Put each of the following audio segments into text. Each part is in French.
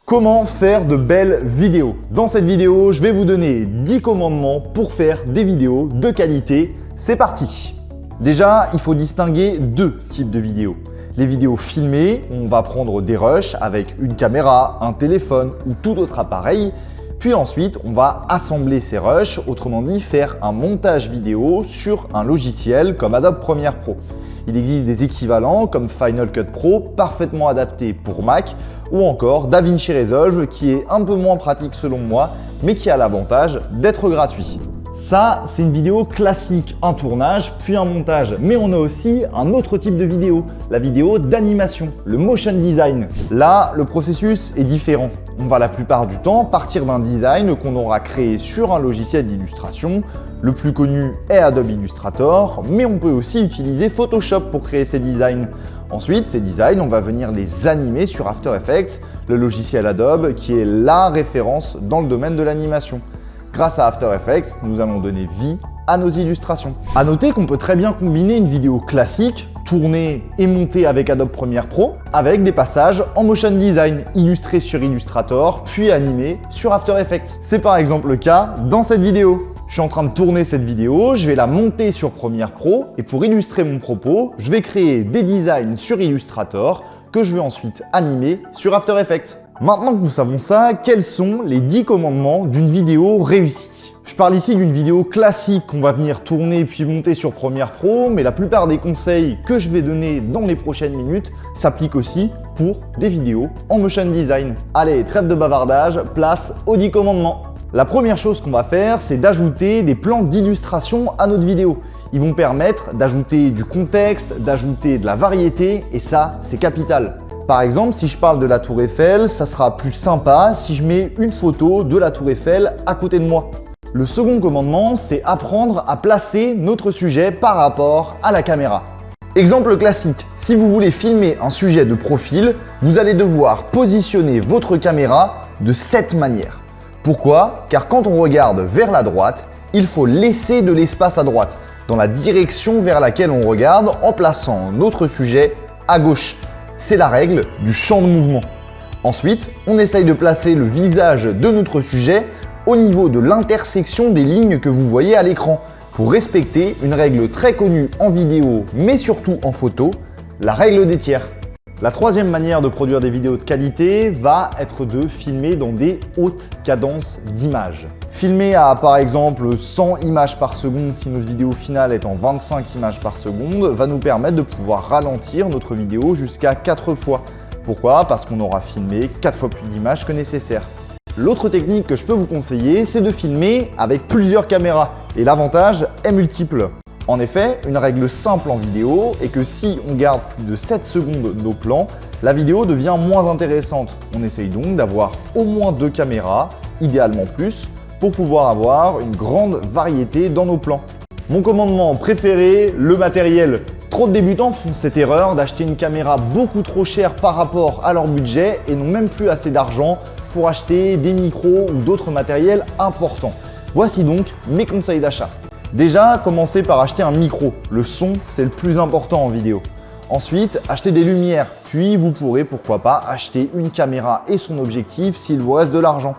Comment faire de belles vidéos? Dans cette vidéo, je vais vous donner 10 commandements pour faire des vidéos de qualité. C'est parti! Déjà, il faut distinguer deux types de vidéos. Les vidéos filmées, on va prendre des rushs avec une caméra, un téléphone ou tout autre appareil. Puis ensuite, on va assembler ces rushs, autrement dit faire un montage vidéo sur un logiciel comme Adobe Premiere Pro. Il existe des équivalents comme Final Cut Pro, parfaitement adaptés pour Mac, ou encore DaVinci Resolve qui est un peu moins pratique selon moi, mais qui a l'avantage d'être gratuit. Ça, c'est une vidéo classique, un tournage puis un montage. Mais on a aussi un autre type de vidéo, la vidéo d'animation, le motion design. Là, le processus est différent. On va la plupart du temps partir d'un design qu'on aura créé sur un logiciel d'illustration. Le plus connu est Adobe Illustrator, mais on peut aussi utiliser Photoshop pour créer ces designs. Ensuite, ces designs, on va venir les animer sur After Effects, le logiciel Adobe qui est la référence dans le domaine de l'animation. Grâce à After Effects, nous allons donner vie à nos illustrations. À noter qu'on peut très bien combiner une vidéo classique, tournée et montée avec Adobe Premiere Pro, avec des passages en motion design, illustrés sur Illustrator, puis animés sur After Effects. C'est par exemple le cas dans cette vidéo. Je suis en train de tourner cette vidéo, je vais la monter sur Premiere Pro, et pour illustrer mon propos, je vais créer des designs sur Illustrator que je vais ensuite animer sur After Effects. Maintenant que nous savons ça, quels sont les 10 commandements d'une vidéo réussie? Je parle ici d'une vidéo classique qu'on va venir tourner puis monter sur Premiere Pro, mais la plupart des conseils que je vais donner dans les prochaines minutes s'appliquent aussi pour des vidéos en motion design. Allez, trêve de bavardage, place aux 10 commandements. La première chose qu'on va faire, c'est d'ajouter des plans d'illustration à notre vidéo. Ils vont permettre d'ajouter du contexte, d'ajouter de la variété, et ça, c'est capital. Par exemple, si je parle de la Tour Eiffel, ça sera plus sympa si je mets une photo de la Tour Eiffel à côté de moi. Le second commandement, c'est apprendre à placer notre sujet par rapport à la caméra. Exemple classique, si vous voulez filmer un sujet de profil, vous allez devoir positionner votre caméra de cette manière. Pourquoi? Car quand on regarde vers la droite, il faut laisser de l'espace à droite, dans la direction vers laquelle on regarde en plaçant notre sujet à gauche. C'est la règle du champ de mouvement. Ensuite, on essaye de placer le visage de notre sujet au niveau de l'intersection des lignes que vous voyez à l'écran pour respecter une règle très connue en vidéo mais surtout en photo, la règle des tiers. La troisième manière de produire des vidéos de qualité va être de filmer dans des hautes cadences d'images. Filmer à par exemple 100 images par seconde si notre vidéo finale est en 25 images par seconde va nous permettre de pouvoir ralentir notre vidéo jusqu'à 4 fois. Pourquoi? Parce qu'on aura filmé 4 fois plus d'images que nécessaire. L'autre technique que je peux vous conseiller, c'est de filmer avec plusieurs caméras et l'avantage est multiple. En effet, une règle simple en vidéo est que si on garde plus de 7 secondes nos plans, la vidéo devient moins intéressante. On essaye donc d'avoir au moins 2 caméras, idéalement plus, pour pouvoir avoir une grande variété dans nos plans. Mon commandement préféré, le matériel. Trop de débutants font cette erreur d'acheter une caméra beaucoup trop chère par rapport à leur budget et n'ont même plus assez d'argent pour acheter des micros ou d'autres matériels importants. Voici donc mes conseils d'achat. Déjà, commencez par acheter un micro. Le son, c'est le plus important en vidéo. Ensuite, achetez des lumières. Puis, vous pourrez, pourquoi pas, acheter une caméra et son objectif s'il vous reste de l'argent.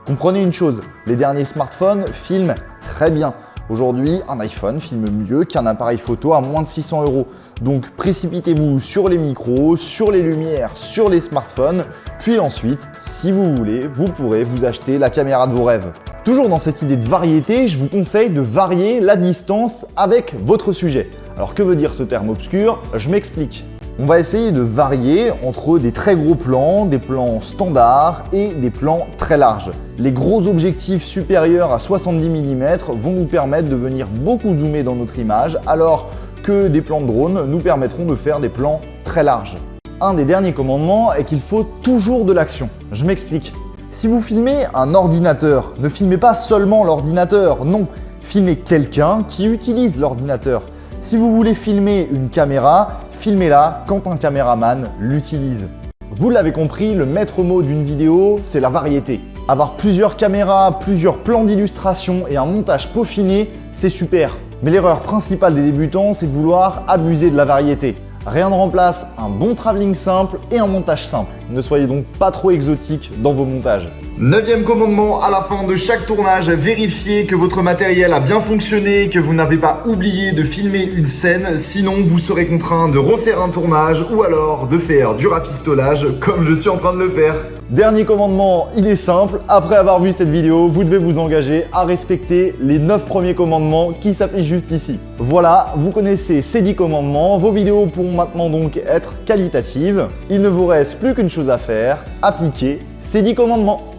Comprenez une chose, les derniers smartphones filment très bien. Aujourd'hui, un iPhone filme mieux qu'un appareil photo à moins de 600 €. Donc, précipitez-vous sur les micros, sur les lumières, sur les smartphones. Puis ensuite, si vous voulez, vous pourrez vous acheter la caméra de vos rêves. Toujours dans cette idée de variété, je vous conseille de varier la distance avec votre sujet. Alors que veut dire ce terme obscur? Je m'explique. On va essayer de varier entre des très gros plans, des plans standards et des plans très larges. Les gros objectifs supérieurs à 70 mm vont nous permettre de venir beaucoup zoomer dans notre image, alors que des plans de drone nous permettront de faire des plans très larges. Un des derniers commandements est qu'il faut toujours de l'action. Je m'explique. Si vous filmez un ordinateur, ne filmez pas seulement l'ordinateur, non, filmez quelqu'un qui utilise l'ordinateur. Si vous voulez filmer une caméra, filmez-la quand un caméraman l'utilise. Vous l'avez compris, le maître mot d'une vidéo, c'est la variété. Avoir plusieurs caméras, plusieurs plans d'illustration et un montage peaufiné, c'est super. Mais l'erreur principale des débutants, c'est de vouloir abuser de la variété. Rien ne remplace un bon travelling simple et un montage simple. Ne soyez donc pas trop exotique dans vos montages. 9e commandement, à la fin de chaque tournage, vérifiez que votre matériel a bien fonctionné, que vous n'avez pas oublié de filmer une scène, sinon vous serez contraint de refaire un tournage ou alors de faire du rafistolage comme je suis en train de le faire. Dernier commandement, il est simple. Après avoir vu cette vidéo, vous devez vous engager à respecter les 9 premiers commandements qui s'affichent juste ici. Voilà, vous connaissez ces 10 commandements. Vos vidéos pourront maintenant donc être qualitatives. Il ne vous reste plus qu'une chose à faire, appliquer ces 10 commandements.